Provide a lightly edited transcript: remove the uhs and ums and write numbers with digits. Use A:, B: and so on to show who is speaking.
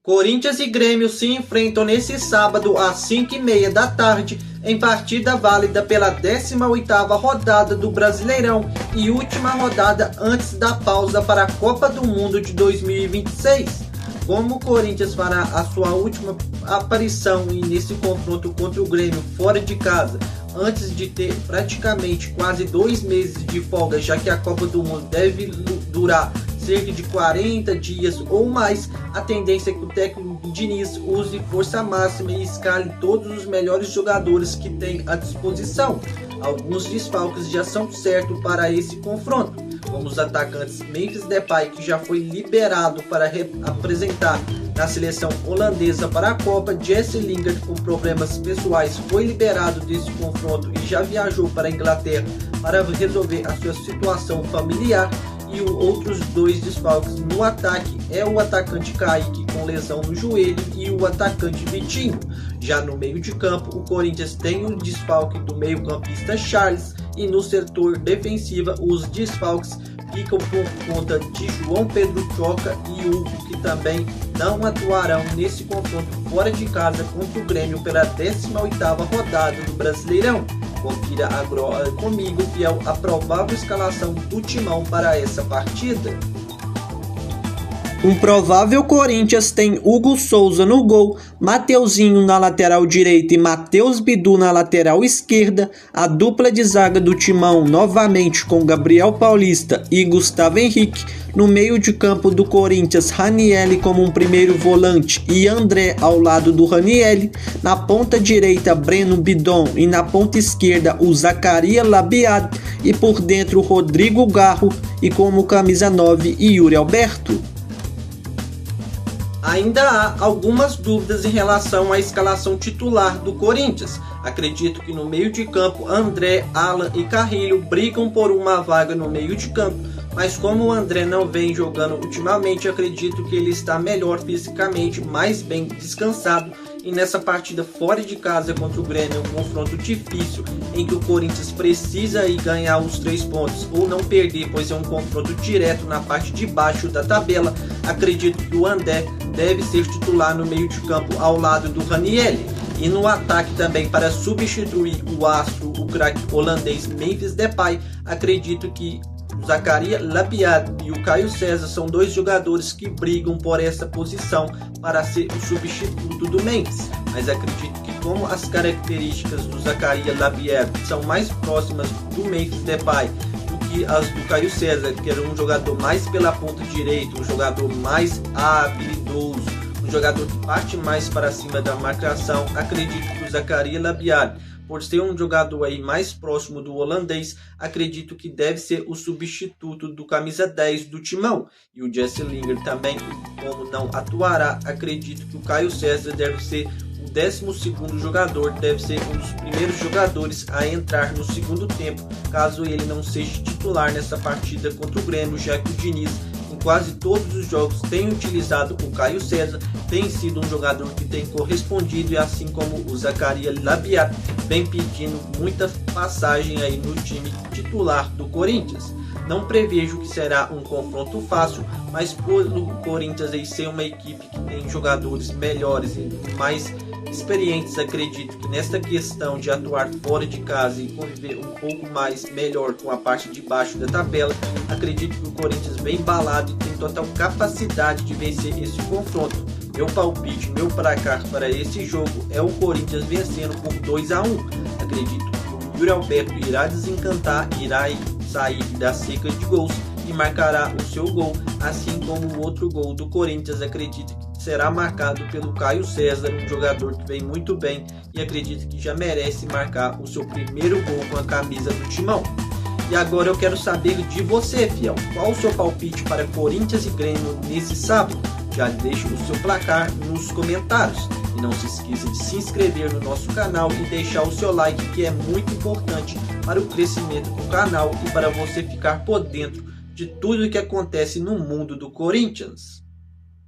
A: Corinthians e Grêmio se enfrentam nesse sábado às 5h30 da tarde em partida válida pela 18ª rodada do Brasileirão e última rodada antes da pausa para a Copa do Mundo de 2026. Como o Corinthians fará a sua última aparição nesse confronto contra o Grêmio fora de casa, antes de ter praticamente quase 2 meses de folga, já que a Copa do Mundo deve durar cerca de 40 dias ou mais, a tendência é que o técnico Diniz use força máxima e escale todos os melhores jogadores que tem à disposição. Alguns desfalques já são certos para esse confronto, como os atacantes Memphis Depay, que já foi liberado para apresentar na seleção holandesa para a Copa. Jesse Lingard, com problemas pessoais, foi liberado desse confronto e já viajou para a Inglaterra para resolver a sua situação familiar. E os outros 2 desfalques no ataque é o atacante Kaique com lesão no joelho e o atacante Vitinho. Já no meio de campo, o Corinthians tem o desfalque do meio-campista Charles, e no setor defensivo os desfalques ficam por conta de João Pedro Choca e Hugo, que também não atuarão nesse confronto fora de casa contra o Grêmio pela 18ª rodada do Brasileirão. Confira agora comigo, fiel, a provável escalação do Timão para essa partida. Um provável Corinthians tem Hugo Souza no gol, Mateuzinho na lateral direita e Matheus Bidu na lateral esquerda. A dupla de zaga do Timão novamente com Gabriel Paulista e Gustavo Henrique. No meio de campo do Corinthians, Ranieri como um primeiro volante e André ao lado do Ranieri. Na ponta direita, Breno Bidon, e na ponta esquerda, o Zacarias Labiad, e por dentro, Rodrigo Garro, e como camisa 9, Yuri Alberto. Ainda há algumas dúvidas em relação à escalação titular do Corinthians. Acredito que no meio de campo, André, Alan e Carrilho brigam por uma vaga no meio de campo, mas como o André não vem jogando ultimamente, acredito que ele está melhor fisicamente, mais bem descansado. E nessa partida fora de casa contra o Grêmio, é um confronto difícil em que o Corinthians precisa ir ganhar os 3 pontos ou não perder, pois é um confronto direto na parte de baixo da tabela. Acredito que o André deve ser titular no meio de campo ao lado do Ranieri. E no ataque também, para substituir o astro, o craque holandês Memphis Depay, acredito que o Zacarias Labiad e o Caio César são 2 jogadores que brigam por essa posição para ser o substituto do Memphis. Mas acredito que, como as características do Zacarias Labiad são mais próximas do Memphis Depay do que as do Caio César, que era um jogador mais pela ponta direita, um jogador mais habilidoso, um jogador que parte mais para cima da marcação, acredito que o Zacarias Labiad, por ser um jogador aí mais próximo do holandês, acredito que deve ser o substituto do camisa 10 do Timão. E o Jesse Lingard também, como não atuará, acredito que o Caio César deve ser o 12º jogador, deve ser um dos primeiros jogadores a entrar no segundo tempo, caso ele não seja titular nessa partida contra o Grêmio, já que o Diniz quase todos os jogos tem utilizado o Caio César, tem sido um jogador que tem correspondido, e assim como o Zacarias Labiad vem pedindo muita passagem aí no time titular do Corinthians. Não prevejo que será um confronto fácil, mas por o Corinthians aí ser uma equipe que tem jogadores melhores e mais experientes, acredito que nesta questão de atuar fora de casa e conviver um pouco mais melhor com a parte de baixo da tabela, acredito que o Corinthians vem embalado e tem total capacidade de vencer esse confronto. Meu palpite, meu placar para esse jogo é o Corinthians vencendo por 2-1. Acredito que o Yuri Alberto irá desencantar, irá sair da seca de gols e marcará o seu gol, assim como o outro gol do Corinthians, acredito que será marcado pelo Caio César, um jogador que vem muito bem e acredito que já merece marcar o seu primeiro gol com a camisa do Timão. E agora eu quero saber de você, fiel, qual o seu palpite para Corinthians e Grêmio nesse sábado? Já deixe o seu placar nos comentários. E não se esqueça de se inscrever no nosso canal e deixar o seu like, que é muito importante para o crescimento do canal e para você ficar por dentro de tudo o que acontece no mundo do Corinthians.